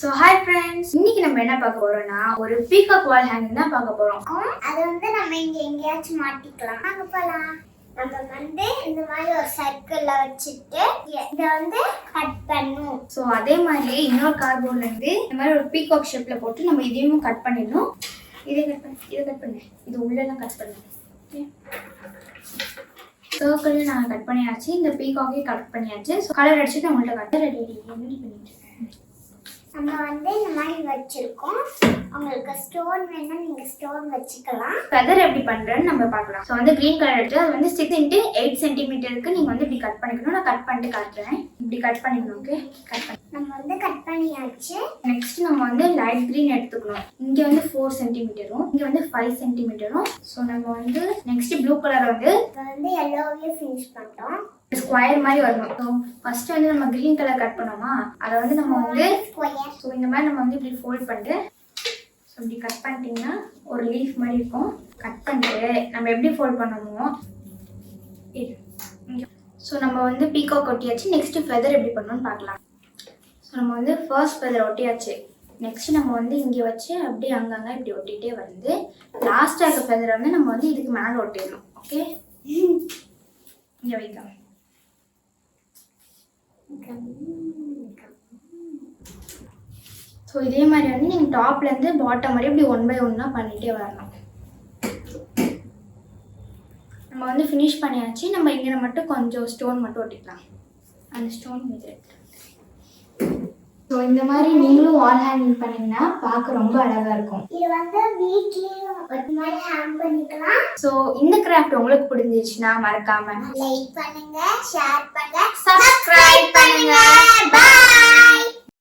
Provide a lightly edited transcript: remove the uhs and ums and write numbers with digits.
So hi friends, இன்னைக்கு நம்ம என்ன பார்க்க போறோம்னா ஒரு பீகாக் வால் ஹேங்கிங் தான் பார்க்க போறோம். அது நம்ம இங்க எங்கயாச்சும் மாட்டிக்கலாம். வாங்க போலாம். நம்ம இந்த மாதிரி ஒரு சர்க்கிள்ல வச்சிட்டு இத கட் பண்ணனும். சோ அதே மாதிரி இன்னொரு கார்ட்போர்ட்ல இருந்து இந்த மாதிரி ஒரு பீகாக் ஷேப்ல போட்டு நம்ம இதையும் கட் பண்ணிடணும். இதை கட் பண்ணு. இது உள்ளலாம் கட் பண்ணு. சர்க்கிள் நான் கட் பண்ணியாச்சு. இந்த பீகாக்கே கட் பண்ணியாச்சு. சோ கலர் அடிச்சிட்டு உங்கள்ட்ட கட் ரெடி பண்ணிட்டேன். நம்ம இந்த மாதிரி வச்சிருக்கோம். உங்களுக்கு ஸ்டோன் வேணா நீங்க ஸ்டோன் வச்சுக்கலாம். ஃபெதர் எப்படி பண்றேன்னு நம்ம பார்க்கலாம். சோ கிரீன் கலர் எடுத்து அது 6 x 8 சென்டிமீட்டருக்கு நீங்க இப்படி கட் பண்ணிக்கணும். நான் கட் பண்ணிட்டு காட்டுறேன். இப்படி கட் பண்ணிக்கணும். ஓகே, கட் பண்ணி நம்ம கட் பண்ணியாச்சு. நெக்ஸ்ட் நம்ம லைட் கிரீன் எடுத்துக்கணும். இங்க 4 சென்டிமீட்டரும் இங்க 5 சென்டிமீட்டரும். சோ நம்ம நெக்ஸ்ட் ப்ளூ கலர் yellowவே ஃபினிஷ் பண்ணிட்டோம். ஸ்கொயர் மாதிரி வரணும். ஸோ ஃபர்ஸ்ட் நம்ம கிரீன் கலர் கட் பண்ணோமா, அதை நம்ம ஸ்கொயர். ஸோ இந்த மாதிரி நம்ம இப்படி ஃபோல்ட் பண்ணிட்டு ஸோ இப்படி கட் பண்ணிட்டீங்கன்னா ஒரு லீஃப் மாதிரி இருக்கும். கட் பண்ணிட்டு நம்ம எப்படி ஃபோல்ட் பண்ணணுமோ ஸோ நம்ம பீகாக் ஒட்டியாச்சு. நெக்ஸ்ட் ஃபெதர் எப்படி பண்ணணும்னு பார்க்கலாம். ஸோ நம்ம ஃபர்ஸ்ட் ஃபெதர் ஒட்டியாச்சு. நெக்ஸ்ட் நம்ம இங்கே வச்சு அப்படியே அங்கங்கே இப்படி ஒட்டிகிட்டே வந்து லாஸ்ட்டாக இருக்க ஃபெதரை நம்ம இதுக்கு மேலே ஒட்டிடணும். ஓகே, இங்கே வைக்கலாம். ஸோ இதே மாதிரி நீங்கள் டாப்லேருந்து பாட்டம் வரை இப்படி 1 by 1 பண்ணிகிட்டே வரணும். நம்ம ஃபினிஷ் பண்ணியாச்சு. நம்ம இங்கே மட்டும் கொஞ்சம் ஸ்டோன் மட்டும் ஒட்டிக்கலாம். அந்த ஸ்டோன் மீது ஸோ இந்த மாதிரி நீங்களும் வால் ஹேங்கிங் பண்ணீங்கன்னா பார்க்க ரொம்ப அழகாக இருக்கும். இது வீட்லேயும் ஒரு மாதிரி ஹேங் பண்ணிக்கலாம். ஸோ இந்த கிராஃப்ட் உங்களுக்கு பிடிச்சிருச்சுன்னா மறக்காம லைக் பண்ணுங்க, ஷேர் பண்ணுங்க, சப்ஸ்கிரைப் பண்ணுங்க. பாய்.